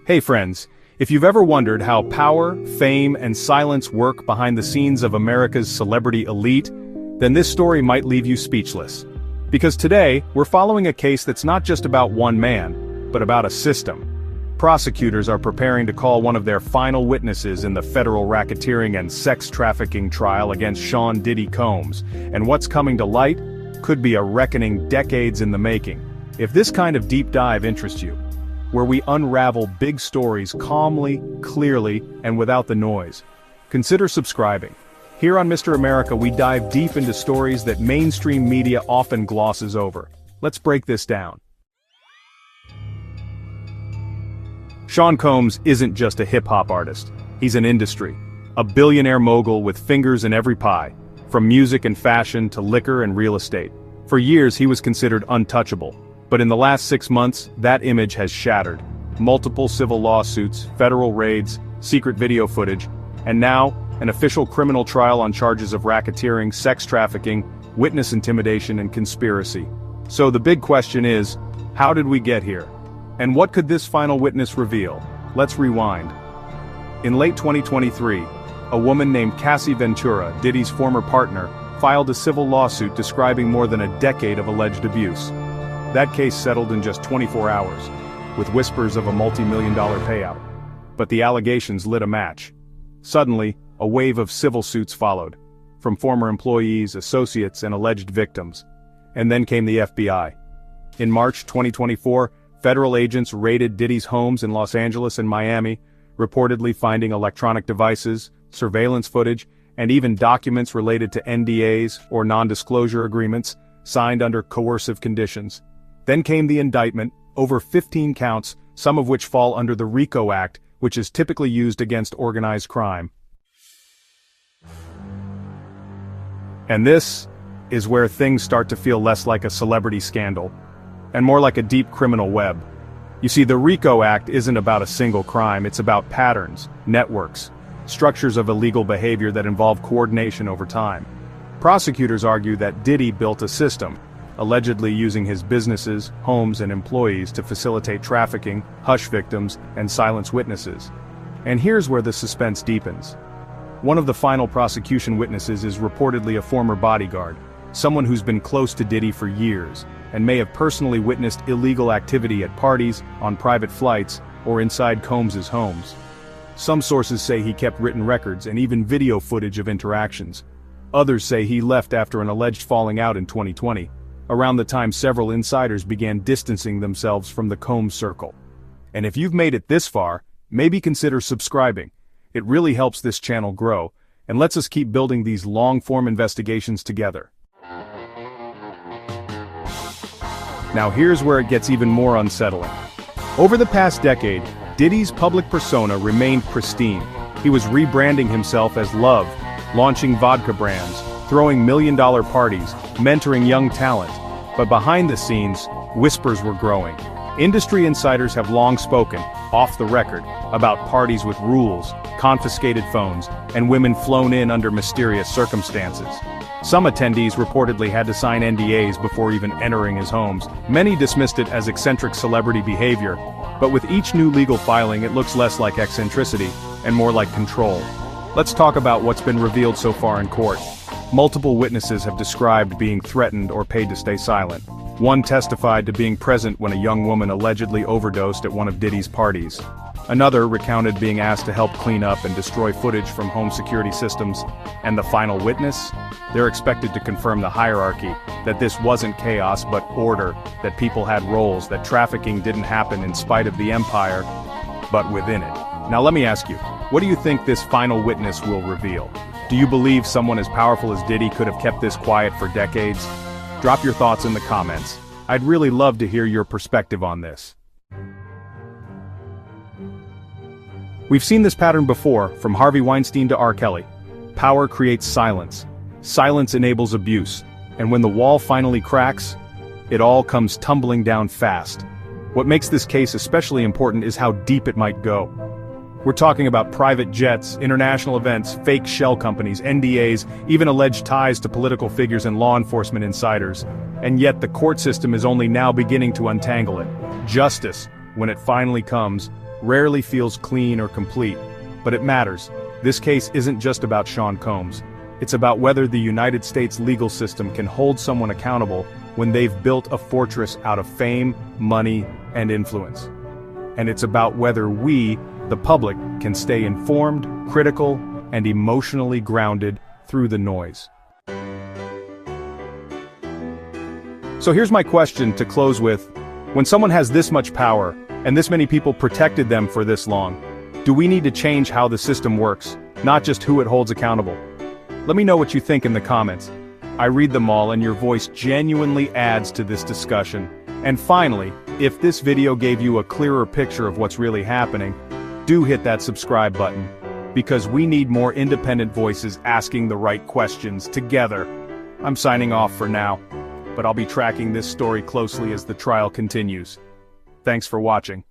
Hey friends, if you've ever wondered how power, fame, and silence work behind the scenes of America's celebrity elite, then this story might leave you speechless. Because today, we're following a case that's not just about one man, but about a system. Prosecutors are preparing to call one of their final witnesses in the federal racketeering and sex trafficking trial against Sean Diddy Combs, and what's coming to light could be a reckoning decades in the making. If this kind of deep dive interests you, where we unravel big stories calmly, clearly, and without the noise, consider subscribing. Here on Mr. America, we dive deep into stories that mainstream media often glosses over. Let's break this down. Sean Combs isn't just a hip-hop artist. He's an industry. A billionaire mogul with fingers in every pie, from music and fashion to liquor and real estate. For years he was considered untouchable. But in the last 6 months, that image has shattered. Multiple civil lawsuits, federal raids, secret video footage, and now, an official criminal trial on charges of racketeering, sex trafficking, witness intimidation, and conspiracy. So the big question is, how did we get here? And what could this final witness reveal? Let's rewind. In late 2023, a woman named Cassie Ventura, Diddy's former partner, filed a civil lawsuit describing more than a decade of alleged abuse. That case settled in just 24 hours, with whispers of a multi-million-dollar payout. But the allegations lit a match. Suddenly, a wave of civil suits followed, from former employees, associates, and alleged victims. And then came the FBI. In March 2024, federal agents raided Diddy's homes in Los Angeles and Miami, reportedly finding electronic devices, surveillance footage, and even documents related to NDAs or non-disclosure agreements, signed under coercive conditions. Then came the indictment, over 15 counts, some of which fall under the RICO Act, which is typically used against organized crime. And this is where things start to feel less like a celebrity scandal, and more like a deep criminal web. You see, the RICO Act isn't about a single crime, it's about patterns, networks, structures of illegal behavior that involve coordination over time. Prosecutors argue that Diddy built a system, allegedly using his businesses, homes, and employees to facilitate trafficking, hush victims, and silence witnesses. And here's where the suspense deepens. One of the final prosecution witnesses is reportedly a former bodyguard, someone who's been close to Diddy for years, and may have personally witnessed illegal activity at parties, on private flights, or inside Combs's homes. Some sources say he kept written records and even video footage of interactions. Others say he left after an alleged falling out in 2020. Around the time several insiders began distancing themselves from the Combs circle. And if you've made it this far, maybe consider subscribing. It really helps this channel grow, and lets us keep building these long-form investigations together. Now here's where it gets even more unsettling. Over the past decade, Diddy's public persona remained pristine. He was rebranding himself as Love, launching vodka brands, throwing million-dollar parties, mentoring young talent. But behind the scenes, whispers were growing. Industry insiders have long spoken, off the record, about parties with rules, confiscated phones, and women flown in under mysterious circumstances. Some attendees reportedly had to sign NDAs before even entering his homes. Many dismissed it as eccentric celebrity behavior, but with each new legal filing it looks less like eccentricity, and more like control. Let's talk about what's been revealed so far in court. Multiple witnesses have described being threatened or paid to stay silent. One testified to being present when a young woman allegedly overdosed at one of Diddy's parties. Another recounted being asked to help clean up and destroy footage from home security systems. And the final witness? They're expected to confirm the hierarchy, that this wasn't chaos but order, that people had roles, that trafficking didn't happen in spite of the empire, but within it. Now let me ask you, what do you think this final witness will reveal? Do you believe someone as powerful as Diddy could have kept this quiet for decades? Drop your thoughts in the comments. I'd really love to hear your perspective on this. We've seen this pattern before, from Harvey Weinstein to R. Kelly. Power creates silence. Silence enables abuse. And when the wall finally cracks, it all comes tumbling down fast. What makes this case especially important is how deep it might go. We're talking about private jets, international events, fake shell companies, NDAs, even alleged ties to political figures and law enforcement insiders. And yet the court system is only now beginning to untangle it. Justice, when it finally comes, rarely feels clean or complete, but it matters. This case isn't just about Sean Combs. It's about whether the United States legal system can hold someone accountable when they've built a fortress out of fame, money, and influence. And it's about whether we, the public, can stay informed, critical, and emotionally grounded through the noise. So here's my question to close with. When someone has this much power, and this many people protected them for this long, do we need to change how the system works, not just who it holds accountable? Let me know what you think in the comments. I read them all and your voice genuinely adds to this discussion. And finally, if this video gave you a clearer picture of what's really happening, do hit that subscribe button, because we need more independent voices asking the right questions together. I'm signing off for now, but I'll be tracking this story closely as the trial continues. Thanks for watching.